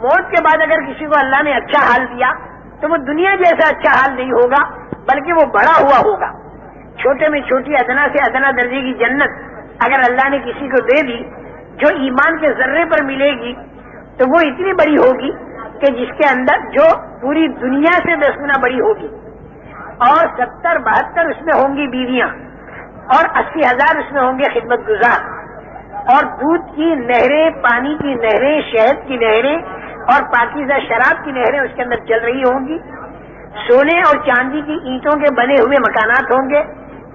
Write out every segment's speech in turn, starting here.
موت کے بعد اگر کسی کو اللہ نے اچھا حال دیا تو وہ دنیا جیسا اچھا حال نہیں ہوگا، بلکہ وہ بڑا ہوا ہوگا۔ چھوٹے میں چھوٹی ادنا سے ادنا درجے کی جنت اگر اللہ نے کسی کو دے دی جو ایمان کے ذرے پر ملے گی تو وہ اتنی بڑی ہوگی کہ جس کے اندر جو پوری دنیا سے 10 گنا بڑی ہوگی، اور 70-72 اس میں ہوں گی بیویاں، اور 80,000 اس میں ہوں گے خدمت گزار، اور دودھ کی نہریں، پانی کی نہریں، شہد کی نہریں اور پاکیزہ شراب کی نہریں اس کے اندر چل رہی ہوں گی۔ سونے اور چاندی کی اینٹوں کے بنے ہوئے مکانات ہوں گے،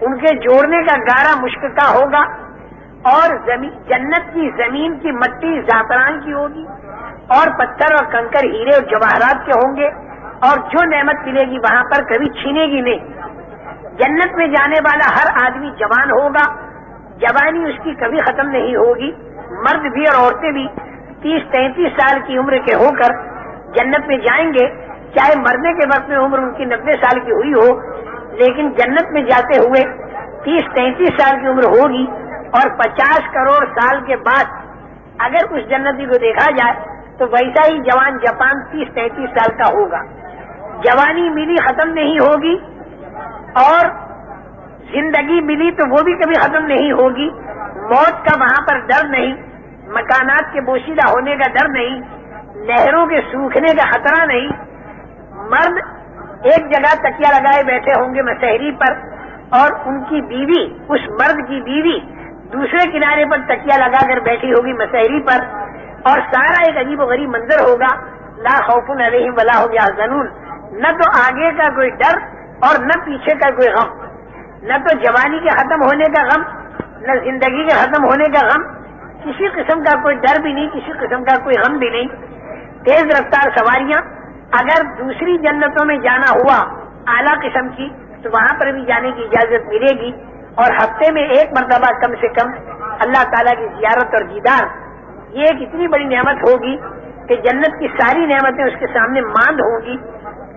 ان کے جوڑنے کا گارا مشک کا ہوگا، اور جنت کی زمین کی مٹی زعفران کی ہوگی، اور پتھر اور کنکر ہیرے اور جواہرات کے ہوں گے، اور جو نعمت ملے گی وہاں پر کبھی چھینے گی نہیں۔ جنت میں جانے والا ہر آدمی جوان ہوگا، جوانی اس کی کبھی ختم نہیں ہوگی۔ مرد بھی اور عورتیں بھی 30-33 سال کی عمر کے ہو کر جنت میں جائیں گے، چاہے مرنے کے وقت میں عمر ان کی 90 سال کی ہوئی ہو، لیکن جنت میں جاتے ہوئے 30-33 سال کی عمر ہوگی، اور 50 کروڑ سال کے بعد اگر اس جنتی کو دیکھا جائے تو ویسا ہی جوان جاپان 30-33 سال کا ہوگا۔ جوانی ملی ختم نہیں ہوگی، اور زندگی ملی تو وہ بھی کبھی ختم نہیں ہوگی۔ موت کا وہاں پر ڈر نہیں، مکانات کے بوشیدہ ہونے کا ڈر نہیں، نہروں کے سوکھنے کا خطرہ نہیں۔ مرد ایک جگہ تکیہ لگائے بیٹھے ہوں گے مسحری پر، اور ان کی بیوی، اس مرد کی بیوی دوسرے کنارے پر تکیہ لگا کر بیٹھی ہوگی مسحری پر، اور سارا ایک عجیب و غریب منظر ہوگا۔ لا خوف علیہم ولا هم یحزنون، نہ تو آگے کا کوئی ڈر اور نہ پیچھے کا کوئی غم، نہ تو جوانی کے ختم ہونے کا غم، نہ زندگی کے ختم ہونے کا غم، کسی قسم کا کوئی ڈر بھی نہیں، کسی قسم کا کوئی غم بھی نہیں۔ تیز رفتار سواریاں، اگر دوسری جنتوں میں جانا ہوا اعلیٰ قسم کی تو وہاں پر بھی جانے کی اجازت ملے گی، اور ہفتے میں ایک مرتبہ کم سے کم اللہ تعالیٰ کی زیارت اور دیدار، یہ ایک اتنی بڑی نعمت ہوگی کہ جنت کی ساری نعمتیں اس کے سامنے ماند ہوں گی۔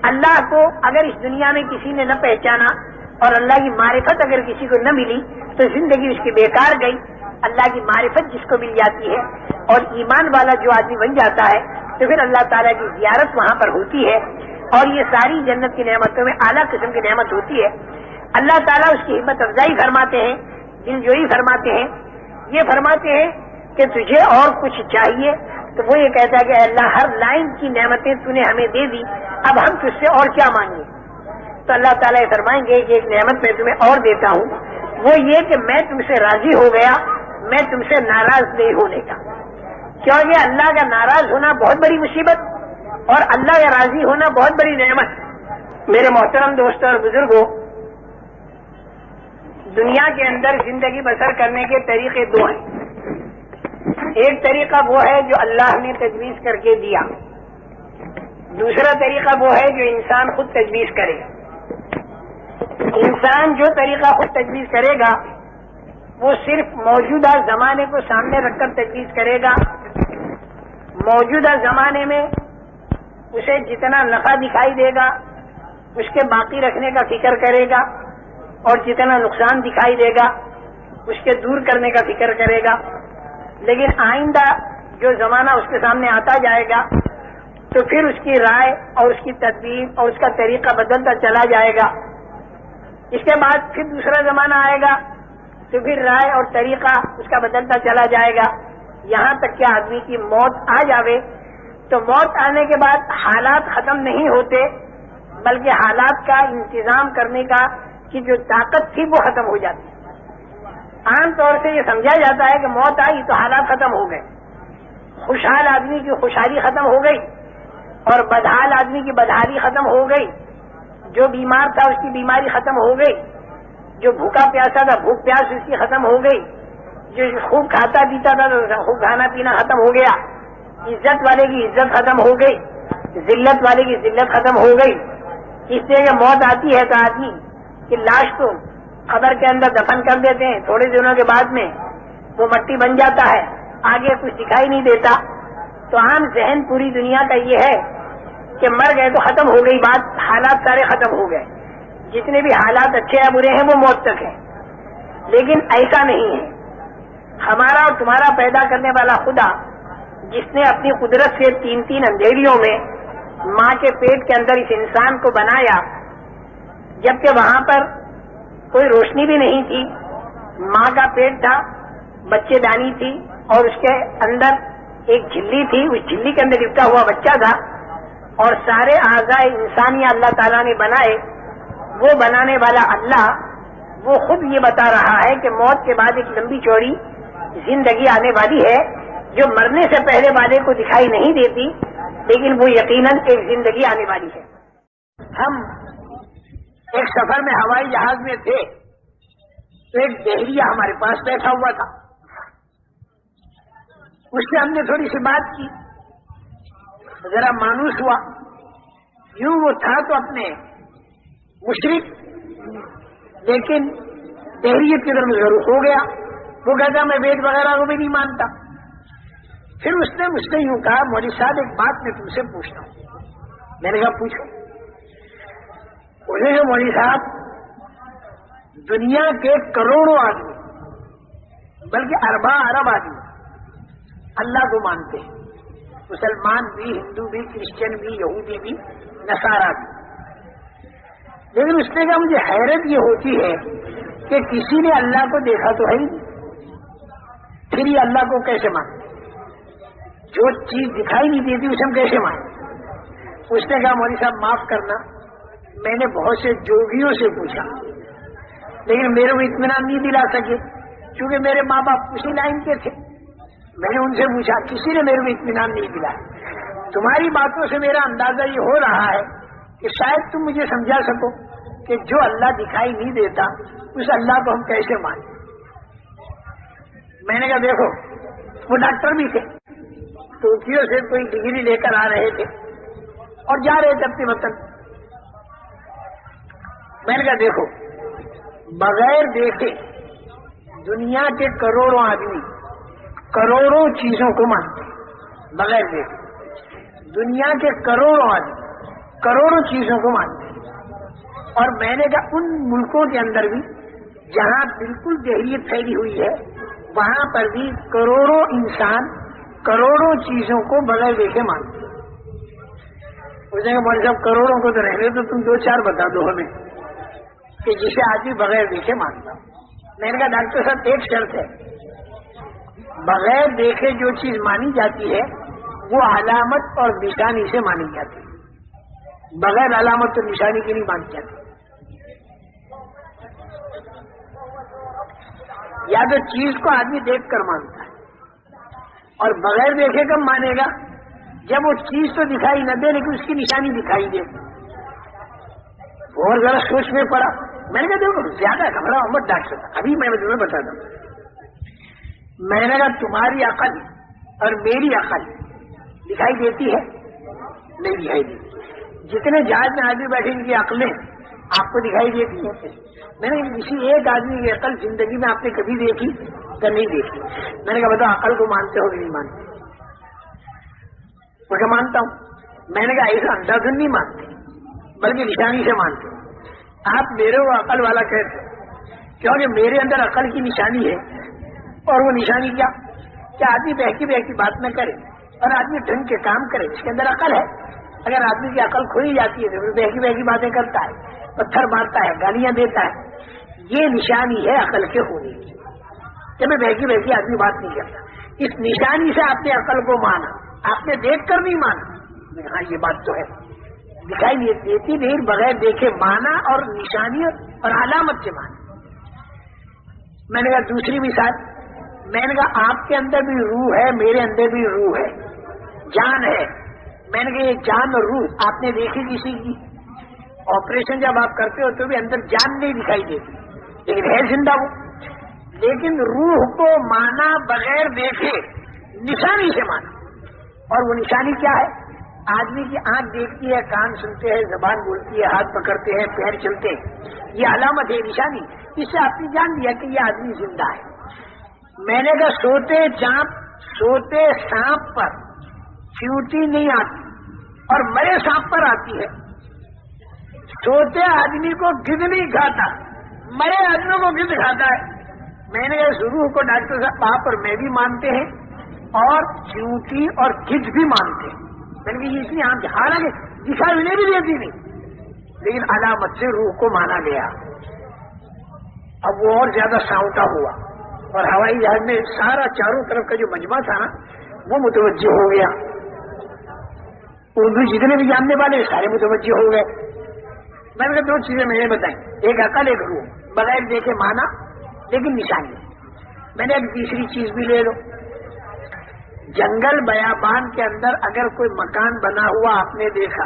اللہ کو اگر اس دنیا میں کسی نے نہ پہچانا اور اللہ کی معرفت اگر کسی کو نہ ملی تو زندگی اس کی بیکار گئی۔ اللہ کی معرفت جس کو مل جاتی ہے اور ایمان والا جو آدمی بن جاتا ہے تو پھر اللہ تعالیٰ کی زیارت وہاں پر ہوتی ہے، اور یہ ساری جنت کی نعمتوں میں اعلیٰ قسم کی نعمت ہوتی ہے۔ اللہ تعالیٰ اس کی ہمت افزائی فرماتے ہیں، دل جوئی فرماتے ہیں، یہ فرماتے ہیں کہ تجھے اور کچھ چاہیے؟ تو وہ یہ کہتا ہے کہ اے اللہ، ہر لائن کی نعمتیں تو نے ہمیں دے دی، اب ہم تجھ سے اور کیا مانگیں؟ تو اللہ تعالیٰ یہ فرمائیں گے کہ ایک نعمت میں تمہیں اور دیتا ہوں، وہ یہ کہ میں تم سے راضی ہو گیا، میں تم سے ناراض نہیں ہونے کا۔ کیونکہ اللہ کا ناراض ہونا بہت بڑی مصیبت اور اللہ کا راضی ہونا بہت بڑی نعمت۔ میرے محترم دوستوں اور بزرگوں، دنیا کے اندر زندگی بسر کرنے کے طریقے دو ہیں۔ ایک طریقہ وہ ہے جو اللہ نے تجویز کر کے دیا، دوسرا طریقہ وہ ہے جو انسان خود تجویز کرے۔ انسان جو طریقہ خود تجویز کرے گا وہ صرف موجودہ زمانے کو سامنے رکھ کر تجویز کرے گا۔ موجودہ زمانے میں اسے جتنا نفع دکھائی دے گا اس کے باقی رکھنے کا فکر کرے گا، اور جتنا نقصان دکھائی دے گا اس کے دور کرنے کا فکر کرے گا۔ لیکن آئندہ جو زمانہ اس کے سامنے آتا جائے گا تو پھر اس کی رائے اور اس کی تدبیر اور اس کا طریقہ بدلتا چلا جائے گا۔ اس کے بعد پھر دوسرا زمانہ آئے گا تو پھر رائے اور طریقہ اس کا بدلتا چلا جائے گا، یہاں تک کہ آدمی کی موت آ جاوے۔ تو موت آنے کے بعد حالات ختم نہیں ہوتے، بلکہ حالات کا انتظام کرنے کا کی جو طاقت تھی وہ ختم ہو جاتی۔ عام طور سے یہ سمجھا جاتا ہے کہ موت آئی تو حالات ختم ہو گئے، خوشحال آدمی کی خوشحالی ختم ہو گئی اور بدحال آدمی کی بدحالی ختم ہو گئی، جو بیمار تھا اس کی بیماری ختم ہو گئی، جو بھوکا پیاسا تھا بھوک پیاس اس کی ختم ہو گئی، جو خوب کھاتا پیتا تھا تو خوب کھانا پینا ختم ہو گیا، عزت والے کی عزت ختم ہو گئی، ذلت والے کی ذلت ختم ہو گئی۔ اس لیے کہ موت آتی ہے تو آدمی کی لاش تو قبر کے اندر دفن کر دیتے ہیں، تھوڑے دنوں کے بعد میں وہ مٹی بن جاتا ہے، آگے کچھ دکھائی نہیں دیتا۔ تو عام ذہن پوری دنیا کا یہ ہے کہ مر گئے تو ختم ہو گئی بات، حالات سارے ختم ہو گئے، جتنے بھی حالات اچھے یا برے ہیں وہ موت تک ہیں۔ لیکن ایسا نہیں ہے، ہمارا اور تمہارا پیدا کرنے والا خدا جس نے اپنی قدرت سے 3 اندھیریوں میں ماں کے پیٹ کے اندر اس انسان کو بنایا، جبکہ وہاں پر کوئی روشنی بھی نہیں تھی، ماں کا پیٹ تھا، بچے دانی تھی اور اس کے اندر ایک جھلی تھی، اس جھلی کے اندر لپٹا ہوا بچہ تھا، اور سارے اعضاء انسانیہ اللہ تعالیٰ نے بنائے۔ وہ بنانے والا اللہ وہ خود یہ بتا رہا ہے کہ موت کے بعد ایک لمبی چوڑی زندگی آنے والی ہے جو مرنے سے پہلے والے کو دکھائی نہیں دیتی، لیکن وہ یقیناً ایک زندگی آنے والی ہے۔ ہم ایک سفر میں ہوائی جہاز میں تھے تو ایک بحریہ ہمارے پاس بیٹھا ہوا تھا، اس سے ہم نے تھوڑی سی بات کی، ذرا مانوس ہوا، یوں وہ تھا تو اپنے مشرک، لیکن بحریت کی طرف ضرور ہو گیا۔ وہ کہتا میں ویٹ وغیرہ کو بھی نہیں مانتا۔ پھر اس نے مجھ سے یوں کہا مولوی صاحب ایک بات میں تم سے پوچھتا ہوں۔ میں نے کہا پوچھو۔ بولے مولوی صاحب دنیا کے کروڑوں آدمی بلکہ ارباں ارب آدمی اللہ کو مانتے ہیں، مسلمان بھی، ہندو بھی، کرسچن بھی، یہودی بھی، نصارہ بھی، لیکن اس نے کہا مجھے حیرت یہ ہوتی ہے کہ کسی نے اللہ کو دیکھا تو ہے ہی نہیں، پھر یہ اللہ کو کیسے مانتے؟ جو چیز دکھائی نہیں دیتی اسے ہم کیسے مانتے؟ اس نے کہا مولوی صاحب معاف کرنا، میں نے بہت سے جوگیوں سے پوچھا لیکن میرے کو اطمینان نہیں دلا سکے، کیونکہ میرے ماں باپ اسی لائن کے تھے۔ میں نے ان سے پوچھا، کسی نے میرے کو اطمینان نہیں دلایا۔ تمہاری باتوں سے میرا اندازہ یہ ہو رہا ہے کہ شاید تم مجھے سمجھا سکو کہ جو اللہ دکھائی نہیں دیتا اس اللہ کو ہم کیسے مانیں۔ میں نے کہا دیکھو وہ ڈاکٹر بھی تھے، ٹوکیو سے کوئی ڈگری لے کر آ رہے تھے اور جا رہے تھے اپنے وطن۔ میں نے کہا دیکھو بغیر دیکھے دنیا کے کروڑوں آدمی کروڑوں چیزوں کو مانتے ہیں، بغیر دیکھے دنیا کے کروڑوں آدمی کروڑوں چیزوں کو مانتے ہیں، اور میں نے کہا ان ملکوں کے اندر بھی جہاں بالکل جہلیت پھیلی ہوئی ہے وہاں پر بھی کروڑوں انسان کروڑوں چیزوں کو بغیر دیکھے مانتے ہیں۔ اس نے کہا مولوی صاحب کروڑوں کو تو رہنے تو تم 2-4 بتا دو ہمیں کہ جسے آدمی بغیر دیکھے مانتا۔ میں نے کہا ڈاکٹر صاحب ایک شرط ہے، بغیر دیکھے جو چیز مانی جاتی ہے وہ علامت اور نشانی سے مانی جاتی ہے، بغیر علامت اور نشانی کی نہیں مانی جاتی۔ یا تو چیز کو آدمی دیکھ کر مانتا ہے، اور بغیر دیکھے کب مانے گا؟ جب وہ چیز تو دکھائی نہ دے لیکن اس کی نشانی دکھائی دے۔ اور ذرا سوچ میں پڑا، میں نے کہا دیکھو زیادہ گھبراؤ مت ڈاکٹر صاحب، ابھی میں تمہیں بتا دوں۔ میں نے کہا تمہاری عقل اور میری عقل دکھائی دیتی ہے؟ نہیں دکھائی دیتی۔ جتنے جہاز میں آدمی بیٹھے ان کی عقلیں آپ کو دکھائی دیتی ہیں؟ میں نے کسی ایک آدمی کی عقل زندگی میں آپ نے کبھی دیکھی یا نہیں دیکھی؟ میں نے کہا بتاؤ عقل کو مانتے ہو کہ نہیں مانتے؟ میں کہا مانتا ہوں۔ میں نے کہا ایسا اندازن نہیں مانتے بلکہ نشانی سے مانتے۔ آپ میرے کو عقل والا کہتے کیونکہ میرے اندر عقل کی نشانی ہے، اور وہ نشانی کیا کہ آدمی بہکی بہکی بات نہ کرے اور آدمی ڈھنگ کے کام کرے، اس کے اندر عقل ہے۔ اگر آدمی کی عقل کھوئی جاتی ہے تو وہ بہکی بہکی باتیں کرتا ہے، پتھر مارتا ہے، گالیاں دیتا ہے۔ یہ نشانی ہے عقل کے ہونے کی، کہ میں بہکی بہکی آدمی بات نہیں کرتا۔ اس نشانی سے آپ نے عقل کو مانا، آپ نے دیکھ کر نہیں مانا۔ ہاں یہ بات تو ہے، دکھائی نہیں دیتی نہیں، بغیر دیکھے مانا اور نشانی اور علامت سے مانا۔ میں نے کہا دوسری مثال، میں نے کہا آپ کے اندر بھی روح ہے، میرے اندر بھی روح ہے، جان ہے۔ میں نے کہا یہ جان اور روح آپ نے دیکھی کسی کی؟ آپریشن جب آپ کرتے ہو تو بھی اندر جان نہیں دکھائی دیتی لیکن ہے زندہ وہ۔ لیکن روح کو مانا بغیر دیکھے، نشانی سے مانا، اور وہ نشانی کیا ہے؟ آدمی کی آنکھ دیکھتی ہے، کان سنتے ہیں، زبان بولتی ہے، ہاتھ پکڑتے ہیں، پیر چلتے ہیں، یہ علامت ہے، نشانی۔ اس سے آپ نے جان لیا کہ یہ آدمی زندہ ہے۔ میں نے کہا سوتے سانپ پر چیونٹی نہیں آتی اور مرے سانپ پر آتی ہے۔ سوتے آدمی کو گدھ نہیں کھاتا، مرے آدمی کو گدھ کھاتا ہے۔ میں نے کہا روح کو ڈاکٹر صاحب آپ اور میں بھی مانتے ہیں اور چیونٹی اور گدھ بھی مانتے ہیں. میں نے کہا یہ اتنی عام تھی، حالانکہ دکھائی انہیں بھی دیتی نہیں، لیکن علامت سے روح کو مانا گیا. اب وہ اور زیادہ ساؤنٹا ہوا اور ہوائی جہاز میں سارا چاروں طرف کا جو مجمع تھا نا وہ متوجہ ہو گیا. اردو جتنے بھی جاننے والے سارے متوجہ ہو گئے. میں نے کہا دو چیزیں میں نے بتائیں، ایک عقل ایک روح، بغیر دیکھے مانا لیکن نشانی. میں نے ایک تیسری چیز بھی لے لو. جنگل بیابان کے اندر اگر کوئی مکان بنا ہوا آپ نے دیکھا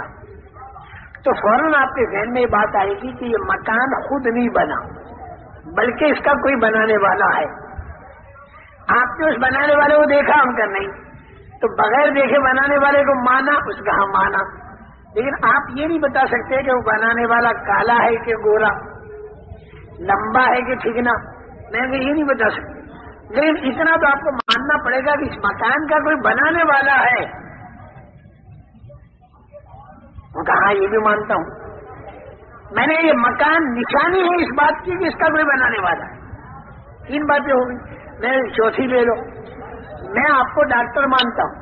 تو فوراً آپ کے ذہن میں یہ بات آئے گی کہ یہ مکان خود نہیں بنا بلکہ اس کا کوئی بنانے والا ہے. آپ نے اس بنانے والے کو دیکھا، ہم کا نہیں، تو بغیر دیکھے بنانے والے کو مانا، اس کا ہم مانا. لیکن آپ یہ نہیں بتا سکتے کہ وہ بنانے والا کالا ہے کہ گورا، لمبا ہے کہ ٹھیکنا، میں یہ نہیں بتا سکتے. لیکن اتنا تو آپ کو ماننا پڑے گا کہ اس مکان کا کوئی بنانے والا ہے. وہ کہا یہ بھی مانتا ہوں. میں نے یہ مکان نشانی ہے اس بات کی کہ اس کا کوئی بنانے والا ہے. 3 باتیں ہو گئی. میں چوتھی لے لو. میں آپ کو ڈاکٹر مانتا ہوں،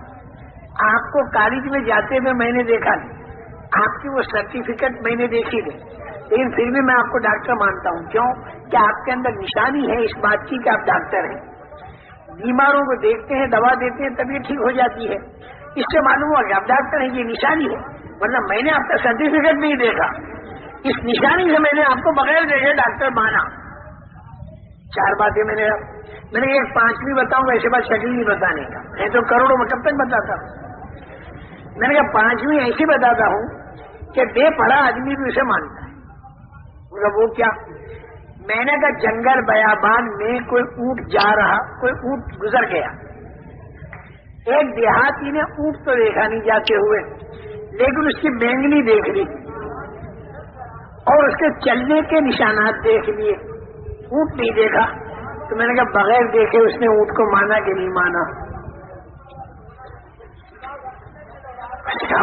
آپ کو کالج میں جاتے ہوئے میں نے دیکھا نہیں، آپ کی وہ سرٹیفکیٹ میں نے دیکھی نہیں، لیکن پھر بھی میں آپ کو ڈاکٹر مانتا ہوں. کیوں؟ کہ آپ کے اندر نشانی ہے اس بات کی کہ آپ ڈاکٹر ہیں. بیماروں کو دیکھتے ہیں، دوا دیتے ہیں، طبیعت ٹھیک ہو جاتی ہے. اس سے معلوم ہوا کہ آپ ڈاکٹر ہیں، یہ نشانی ہے. ورنہ میں نے آپ کا سرٹیفکیٹ نہیں دیکھا، اس نشانی سے میں نے آپ کو بغیر دیکھے ڈاکٹر مانا. 4 باتیں میں نے ایک 5ویں بتاؤں گا، ایسے بات شکل نہیں بتانے کا، میں تو کروڑوں میں کب تک بتاتا ہوں. میں نے کہا 5ویں ایسی بتاتا ہوں کہ بے پڑھا آدمی بھی اسے مانتا ہے. وہ کیا؟ میں نے کہا جنگل بیابان میں کوئی اونٹ جا رہا، کوئی اونٹ گزر گیا. ایک دیہاتی نے اونٹ تو دیکھا نہیں جاتے ہوئے، لیکن اس کی بینگنی دیکھ لی اور اس کے چلنے کے نشانات دیکھ لیے. اونٹ نہیں دیکھا. تو میں نے کہا بغیر دیکھے اس نے اونٹ کو مانا کہ نہیں مانا؟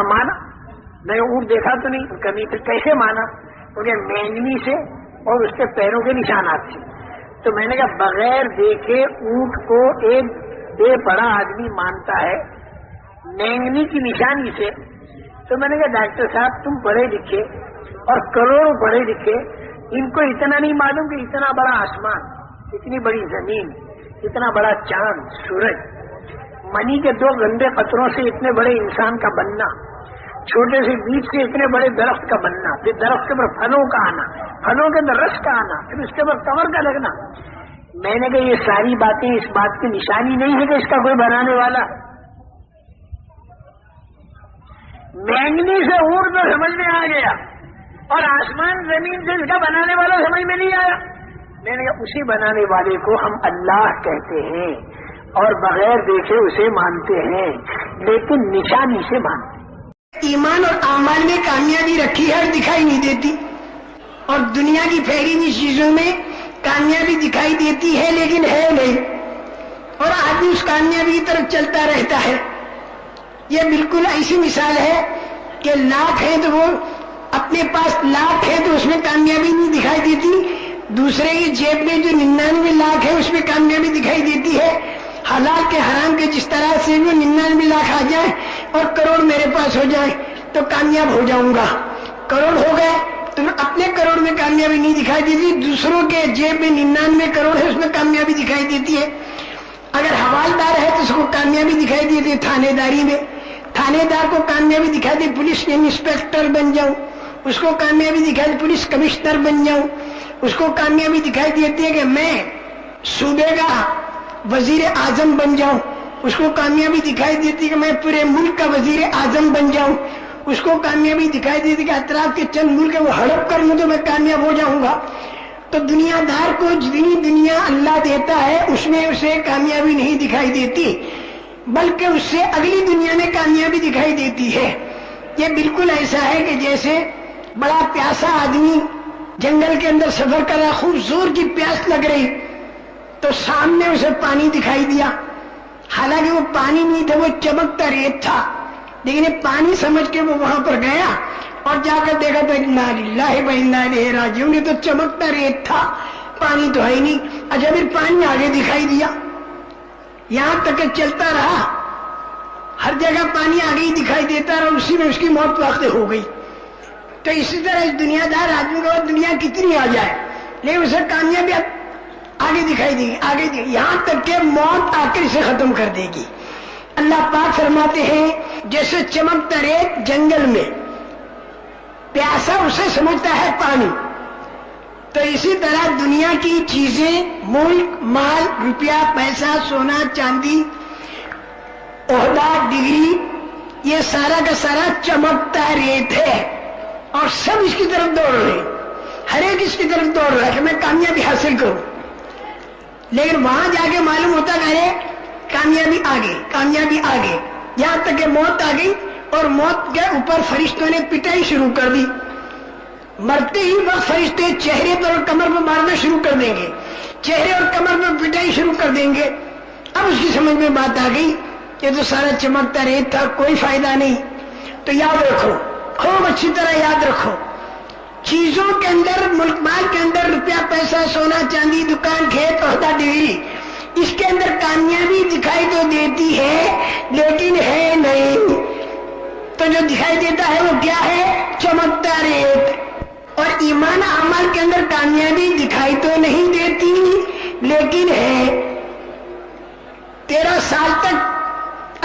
مانا. میں نے اونٹ دیکھا تو نہیں، کبھی پھر کیسے مانا؟ کیونکہ مینگنی سے اور اس کے پیروں کے نشانات تھے. تو میں نے کہا بغیر دیکھے اونٹ کو ایک بے پڑھا آدمی مانتا ہے مینگنی کی نشانی سے. تو میں نے کہا ڈاکٹر صاحب تم پڑھے لکھے اور کروڑوں پڑھے لکھے، ان کو اتنا نہیں معلوم کہ اتنا بڑا آسمان، اتنی بڑی زمین، اتنا بڑا چاند سورج، منی کے 2 گندے قطروں سے اتنے بڑے انسان کا بننا، چھوٹے سے بیج سے اتنے بڑے درخت کا بننا، پھر درخت کے اوپر پھلوں کا آنا، پھلوں کے اندر رس کا آنا، پھر اس کے اوپر کمر کا لگنا. میں نے کہا یہ ساری باتیں اس بات کی نشانی نہیں ہے کہ اس کا کوئی بنانے والا. مینگنی سے اونٹ تو سمجھ میں آ گیا اور آسمان زمین سے اس کا بنانے والا سمجھ میں نہیں آیا. میں نے کہا اسی بنانے والے کو ہم اللہ کہتے ہیں اور بغیر دیکھے اسے مانتے ہیں، لیکن نشانی سے مانتے. ایمان اور اعمال میں کامیابی رکھی ہے اور دکھائی نہیں دیتی، اور دنیا کی پھیلی ہوئی چیزوں میں کامیابی دکھائی دیتی ہے لیکن ہے نہیں، اور آدمی اس کامیابی کی طرف چلتا رہتا ہے. یہ بالکل ایسی مثال ہے کہ لاکھ ہے تو وہ اپنے پاس لاکھ ہے تو اس میں کامیابی نہیں دکھائی دیتی، دوسرے کی جیب میں جو 99 لاکھ ہے اس میں کامیابی دکھائی دیتی ہے. حلال کے حرام کے جس طرح سے وہ 99 لاکھ آ جائیں اور کروڑ میرے پاس ہو جائیں تو کامیاب ہو جاؤں گا. کروڑ ہو گئے تو اپنے کروڑ میں کامیابی نہیں دکھائی دیتی، دوسروں کے جیب میں 99 کروڑ ہے اس میں کامیابی دکھائی دیتی ہے. اگر حوالدار ہے تو اس کو کامیابی دکھائی دیتی ہے تھانے داری میں، تھانے دار کو کامیابی دکھائی دی پولیس انسپیکٹر بن جاؤں، اس کو کامیابی دکھائی دی پولیس کمشنر بن جاؤں، اس کو کامیابی دکھائی دیتی ہے کہ میں صوبے کا وزیر اعظم بن جاؤں، اس کو کامیابی دکھائی دیتی ہے کہ میں پورے ملک کا وزیر اعظم بن جاؤں، اس کو کامیابی دکھائی دیتی ہے کہ اطراف کے چند ملک وہ ہڑپ کر لوں تو میں کامیاب ہو جاؤں گا. تو دنیا دار کو جتنی دنیا اللہ دیتا ہے اس میں اسے کامیابی نہیں دکھائی دیتی، بلکہ اس سے اگلی دنیا میں کامیابی دکھائی دیتی ہے. یہ بالکل ایسا ہے کہ جیسے بڑا پیاسا آدمی جنگل کے اندر سفر کر رہا، خوب زور کی پیاس لگ رہی تو سامنے اسے پانی دکھائی دیا، حالانکہ وہ پانی نہیں تھا، وہ چمکتا ریت تھا، لیکن یہ پانی سمجھ کے وہ وہاں پر گیا اور جا کر دیکھا تو انا للہ و انا الیہ راجعون، یہ تو چمکتا ریت تھا، پانی تو ہے ہی نہیں. اچھا پھر پانی آگے دکھائی دیا، یہاں تک کہ چلتا رہا ہر جگہ پانی آگے ہی دکھائی دیتا اور اسی میں اس کی موت واقع ہو گئی. تو اسی طرح اس دنیا دار آدمی کو دنیا کتنی آ جائے لیکن اسے کامیابی آگے دکھائی دے گی، آگے دے گی، یہاں تک کہ موت آ کر اسے ختم کر دے گی. اللہ پاک فرماتے ہیں جیسے چمکتا ریت جنگل میں، پیاسا اسے سمجھتا ہے پانی، تو اسی طرح دنیا کی چیزیں، ملک، مال، روپیہ، پیسہ، سونا، چاندی، عہدہ، ڈگری، یہ سارا کا سارا چمکتا ریت ہے اور سب اس کی طرف دوڑ رہے ہیں. ہر ایک اس کی طرف دوڑ رہا ہے کہ میں کامیابی حاصل کروں. لیکن وہاں جا کے معلوم ہوتا کہ ارے کامیابی آگے، کامیابی آگے، یہاں تک کہ موت آ گئی اور موت کے اوپر فرشتوں نے پٹائی شروع کر دی. مرتے ہی وقت فرشتے چہرے پر اور کمر پر مارنا شروع کر دیں گے، چہرے اور کمر پر پٹائی شروع کر دیں گے. اب اس کی سمجھ میں بات آ گئی کہ تو سارا چمکتا ریت تھا، کوئی فائدہ نہیں. تو یاد رکھو، خوب اچھی طرح یاد رکھو، چیزوں کے اندر، ملک مال کے اندر، روپیہ، پیسہ، سونا، چاندی، دکان، کھیت، عہدہ، ڈگری، اس کے اندر کامیابی دکھائی تو دیتی ہے لیکن ہے نہیں. تو جو دکھائی دیتا ہے وہ کیا ہے؟ چمکتا ریت. اور ایمان اعمال کے اندر کامیابی دکھائی تو نہیں دیتی لیکن ہے. 13 سال تک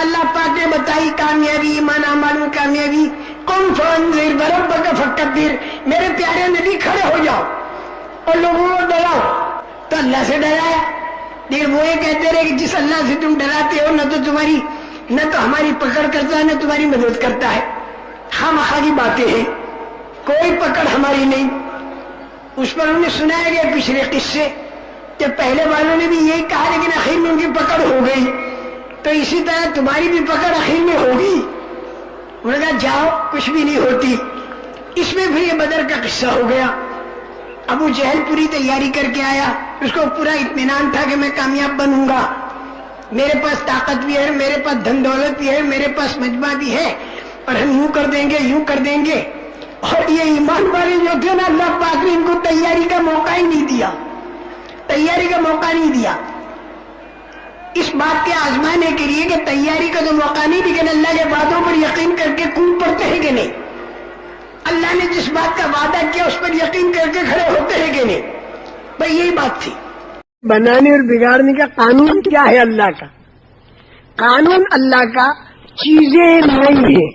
اللہ پاک نے بتائی کامیابی، ایمان اعمال میں کامیابی. قم فانذر وربک فکبر، میرے پیارے نبی کھڑے ہو جاؤ اور لوگوں کو ڈراؤ. تو اللہ سے ڈرایا، لیکن وہ یہ کہتے رہے کہ جس اللہ سے تم ڈراتے ہو نہ تو ہماری پکڑ کرتا ہے نہ تمہاری مدد کرتا ہے. خواہ کی باتیں ہیں، کوئی پکڑ ہماری نہیں. اس پر انہوں نے سنایا گیا پچھلے قصے کہ پہلے والوں نے بھی یہی کہا لیکن آخر میں ان کی پکڑ ہو گئی. تو اسی طرح تمہاری بھی پکڑ آخر میں ہوگی. انہوں نے کہا جاؤ، کچھ بھی نہیں ہوتی. اس میں پھر یہ بدر کا قصہ ہو گیا. ابو جہل پوری تیاری کر کے آیا، اس کو پورا اطمینان تھا کہ میں کامیاب بنوں گا، میرے پاس طاقت بھی ہے، میرے پاس دھن دولت بھی ہے، میرے پاس مجمع بھی ہے اور ہم یوں کر دیں گے، یوں کر دیں گے. اور یہ ایمان والے جو تھے نا، اللہ پاک نے ان کو تیاری کا موقع ہی نہیں دیا، تیاری کا موقع نہیں دیا. اس بات کے آزمانے کے لیے کہ تیاری کا تو موقع نہیں، لیکن اللہ کے وعدوں پر یقین کر کے کود پڑتے ہیں کہ نہیں؟ اللہ نے جس بات کا وعدہ کیا اس پر یقین کر کے کھڑے ہوتے ہیں کہ نہیں؟ بھائی یہی بات تھی. بنانے اور بگاڑنے کا قانون کیا ہے؟ اللہ کا قانون، اللہ کا چیزیں نہیں ہے،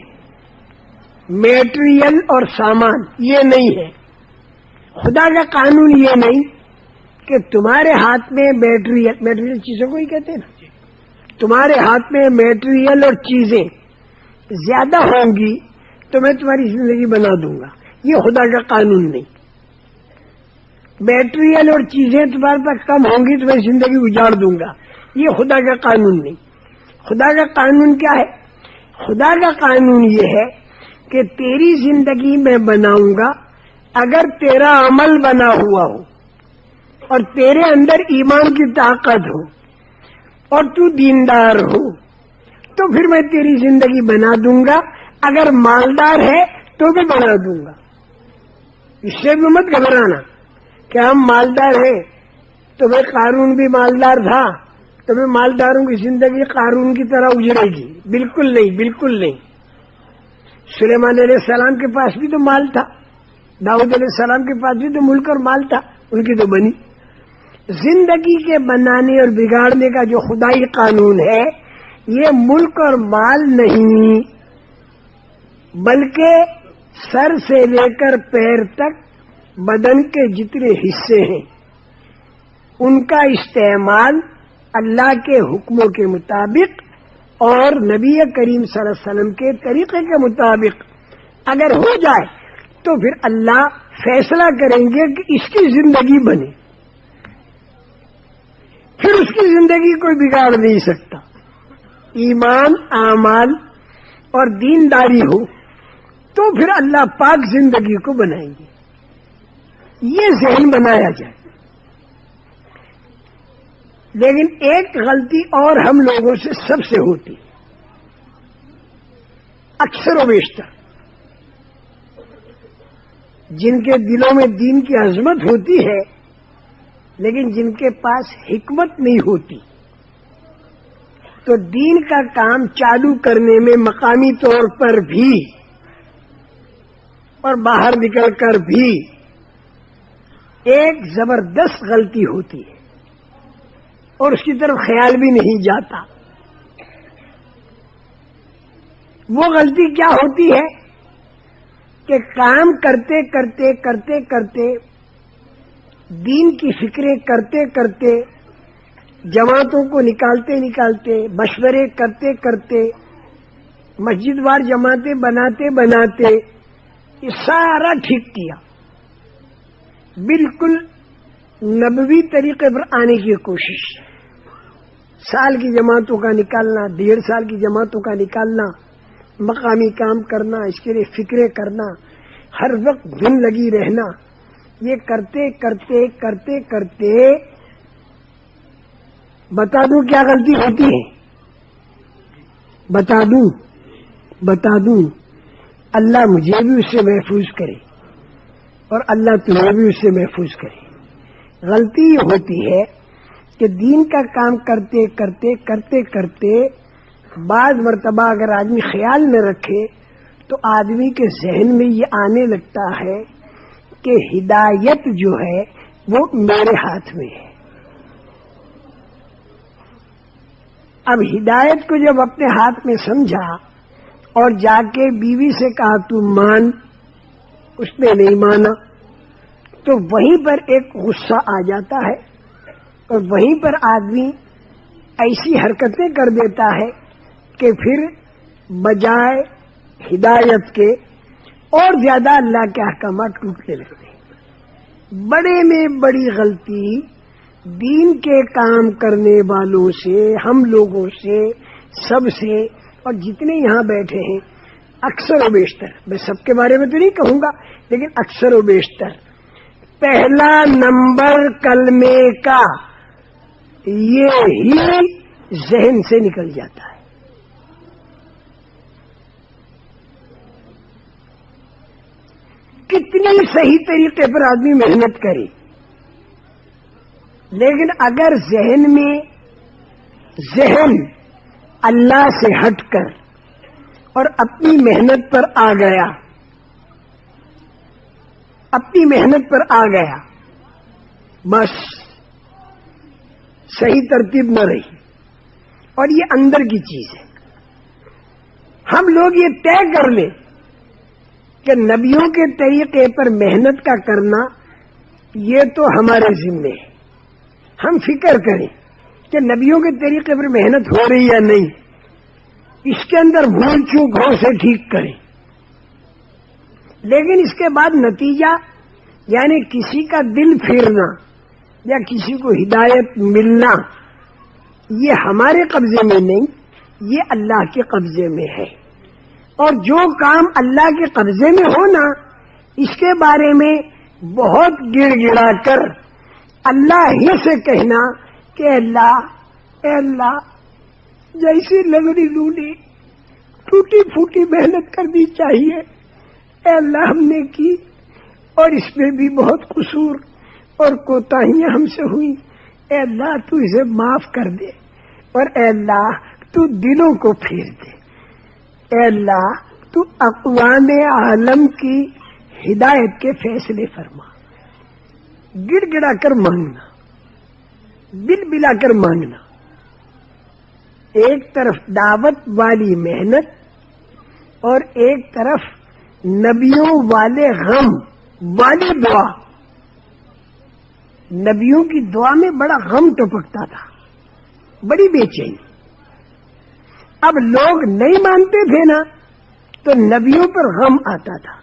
میٹریل اور سامان یہ نہیں ہے. خدا کا قانون یہ نہیں کہ تمہارے ہاتھ میں میٹریل چیزوں کو ہی کہتے ہیں نا، تمہارے ہاتھ میں میٹریل اور چیزیں زیادہ ہوں گی تو میں تمہاری زندگی بنا دوں گا. یہ خدا کا قانون نہیں. میٹریل اور چیزیں تمہارے پاس کم ہوں گی تو میں زندگی اجاڑ دوں گا. یہ خدا کا قانون نہیں. خدا کا قانون کیا ہے؟ خدا کا قانون یہ ہے کہ تیری زندگی میں بناؤں گا اگر تیرا عمل بنا ہوا ہو اور تیرے اندر ایمان کی طاقت ہو اور تو دیندار ہو تو پھر میں تیری زندگی بنا دوں گا. اگر مالدار ہے تو بھی بنا دوں گا. اس سے بھی مت گھبرانا کہ ہم مالدار ہیں تو بھائی قارون بھی مالدار تھا تو میں مالداروں کی زندگی قارون کی طرح اجڑے گی. بالکل نہیں، بالکل نہیں. سلیمان علیہ السلام کے پاس بھی تو مال تھا، داؤد علیہ السلام کے پاس بھی تو ملک اور مال تھا، ان کی تو بنی. زندگی کے بنانے اور بگاڑنے کا جو خدائی قانون ہے یہ ملک اور مال نہیں، بلکہ سر سے لے کر پیر تک بدن کے جتنے حصے ہیں ان کا استعمال اللہ کے حکموں کے مطابق اور نبی کریم صلی اللہ علیہ وسلم کے طریقے کے مطابق اگر ہو جائے تو پھر اللہ فیصلہ کریں گے کہ اس کی زندگی بنے. پھر اس کی زندگی کوئی بگاڑ نہیں سکتا. ایمان، اعمال اور دینداری ہو تو پھر اللہ پاک زندگی کو بنائیں گے. یہ ذہن بنایا جائے. لیکن ایک غلطی اور ہم لوگوں سے سب سے ہوتی، اکثر و بیشتر، جن کے دلوں میں دین کی عظمت ہوتی ہے لیکن جن کے پاس حکمت نہیں ہوتی، تو دین کا کام چالو کرنے میں مقامی طور پر بھی اور باہر نکل کر بھی ایک زبردست غلطی ہوتی ہے اور اس کی طرف خیال بھی نہیں جاتا. وہ غلطی کیا ہوتی ہے کہ کام کرتے کرتے کرتے کرتے دین کی فکریں کرتے کرتے جماعتوں کو نکالتے نکالتے مشورے کرتے کرتے مسجد وار جماعتیں بناتے بناتے یہ سارا ٹھیک کیا, بالکل نبوی طریقے پر آنے کی کوشش, سال کی جماعتوں کا نکالنا, 1.5 سال کی جماعتوں کا نکالنا, مقامی کام کرنا, اس کے لیے فکریں کرنا, ہر وقت دن لگی رہنا, یہ کرتے کرتے کرتے کرتے بتا دوں کیا غلطی ہوتی ہے, بتا دوں اللہ مجھے بھی اس سے محفوظ کرے اور اللہ تمہیں بھی اس سے محفوظ کرے. غلطی یہ ہوتی ہے کہ دین کا کام کرتے کرتے کرتے کرتے بعض مرتبہ اگر آدمی خیال نہ رکھے تو آدمی کے ذہن میں یہ آنے لگتا ہے کہ ہدایت جو ہے وہ میرے ہاتھ میں ہے. اب ہدایت کو جب اپنے ہاتھ میں سمجھا اور جا کے بیوی سے کہا تو مان, اس نے نہیں مانا, تو وہیں پر ایک غصہ آ جاتا ہے اور وہیں پر آدمی ایسی حرکتیں کر دیتا ہے کہ پھر بجائے ہدایت کے اور زیادہ اللہ کے احکامات ٹوٹنے لگتے ہیں. بڑے میں بڑی غلطی دین کے کام کرنے والوں سے, ہم لوگوں سے, سب سے, اور جتنے یہاں بیٹھے ہیں اکثر و بیشتر, میں سب کے بارے میں تو نہیں کہوں گا لیکن اکثر و بیشتر, پہلا نمبر کلمے کا یہ ہی ذہن سے نکل جاتا ہے. کتنی صحیح طریقے پر آدمی محنت کرے, لیکن اگر ذہن اللہ سے ہٹ کر اور اپنی محنت پر آ گیا, بس صحیح ترتیب نہ رہی. اور یہ اندر کی چیز ہے. ہم لوگ یہ طے کر لیں کہ نبیوں کے طریقے پر محنت کا کرنا یہ تو ہمارے ذمے ہے. ہم فکر کریں کہ نبیوں کے طریقے پر محنت ہو رہی یا نہیں, اس کے اندر بھول چوک ہو سے ٹھیک کریں. لیکن اس کے بعد نتیجہ یعنی کسی کا دل پھیرنا یا کسی کو ہدایت ملنا یہ ہمارے قبضے میں نہیں, یہ اللہ کے قبضے میں ہے. اور جو کام اللہ کے قبضے میں ہونا اس کے بارے میں بہت گڑ گڑا کر اللہ ہی سے کہنا کہ اے اللہ جیسی لگڑی لوڑی ٹوٹی پھوٹی محنت کرنی چاہیے, اے اللہ ہم نے کی اور اس میں بھی بہت قصور اور کوتاہیاں ہم سے ہوئی, اے اللہ تو اسے معاف کر دے, اور اے اللہ تو دلوں کو پھیر دے, اے اللہ تو اقوام عالم کی ہدایت کے فیصلے فرما. گڑ گڑا کر مانگنا, بل بلا کر مانگنا. ایک طرف دعوت والی محنت اور ایک طرف نبیوں والے غم والی دعا. نبیوں کی دعا میں بڑا غم ٹپکتا تھا, بڑی بے چینی. اب لوگ نہیں مانتے تھے نا تو نبیوں پر غم آتا تھا,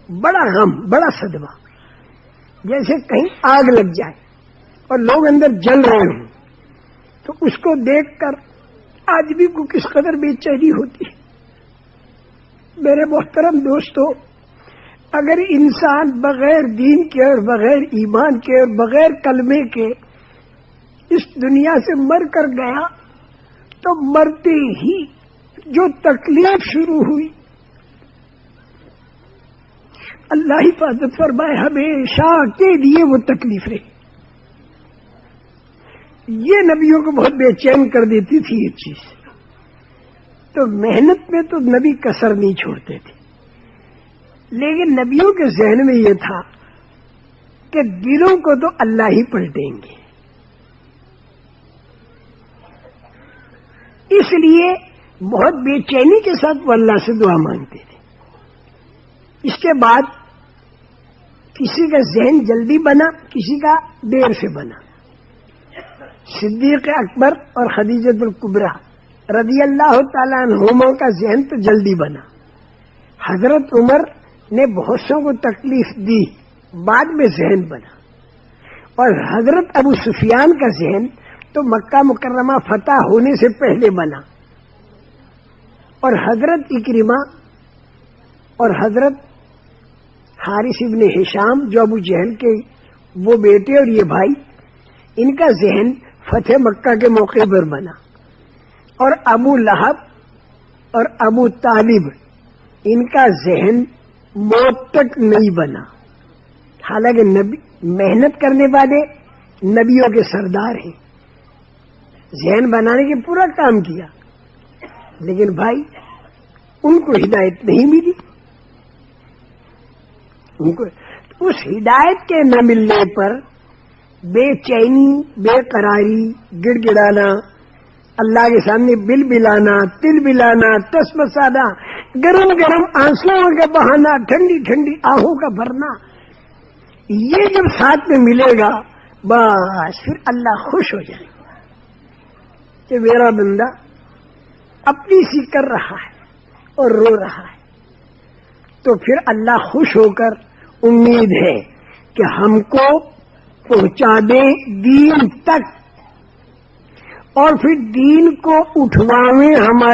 بڑا غم, بڑا صدمہ, جیسے کہیں آگ لگ جائے اور لوگ اندر جل رہے ہوں تو اس کو دیکھ کر آدمی کو کس قدر بے چینی ہوتی ہے. میرے محترم دوستو, اگر انسان بغیر دین کے اور بغیر ایمان کے اور بغیر کلمے کے اس دنیا سے مر کر گیا تو مرتے ہی جو تکلیف شروع ہوئی, اللہ حفاظت فرمائے, ہمیشہ کے لیے وہ تکلیف رہی. یہ نبیوں کو بہت بے چین کر دیتی تھی یہ چیز. تو محنت میں تو نبی کسر نہیں چھوڑتے تھے، لیکن نبیوں کے ذہن میں یہ تھا کہ دلوں کو تو اللہ ہی پلٹیں گے، اس لیے بہت بے چینی کے ساتھ وہ اللہ سے دعا مانگتے تھے. اس کے بعد کسی کا ذہن جلدی بنا، کسی کا دیر سے بنا. صدیق اکبر اور خدیجۃ الکبریٰ رضی اللہ تعالیٰ عنہما کا ذہن تو جلدی بنا. حضرت عمر نے بہت سو کو تکلیف دی، بعد میں ذہن بنا. اور حضرت ابو سفیان کا ذہن تو مکہ مکرمہ فتح ہونے سے پہلے بنا. اور حضرت اکرمہ اور حضرت حارث ابن ہشام جو ابو جہل کے وہ بیٹے اور یہ بھائی، ان کا ذہن فتح مکہ کے موقع پر بنا. اور ابو لہب اور ابو طالب ان کا ذہن موت تک نہیں بنا، حالانکہ نبی محنت کرنے والے نبیوں کے سردار ہیں، ذہن بنانے کے پورا کام کیا، لیکن بھائی ان کو ہدایت نہیں ملی. ان کو اس ہدایت کے نہ ملنے پر بے چینی، بے قراری، گڑ گڑانا، اللہ کے سامنے بل بلانا، تل بلانا، تسمسانا، گرم گرم آنسوؤں کا بہانا، ٹھنڈی ٹھنڈی آہوں کا بھرنا، یہ جب ساتھ میں ملے گا بس پھر اللہ خوش ہو جائے گا کہ میرا بندہ اپنی سی کر رہا ہے اور رو رہا ہے. تو پھر اللہ خوش ہو کر امید ہے کہ ہم کو پہنچا دے دین تک، اور پھر دین کو اٹھواویں ہمارے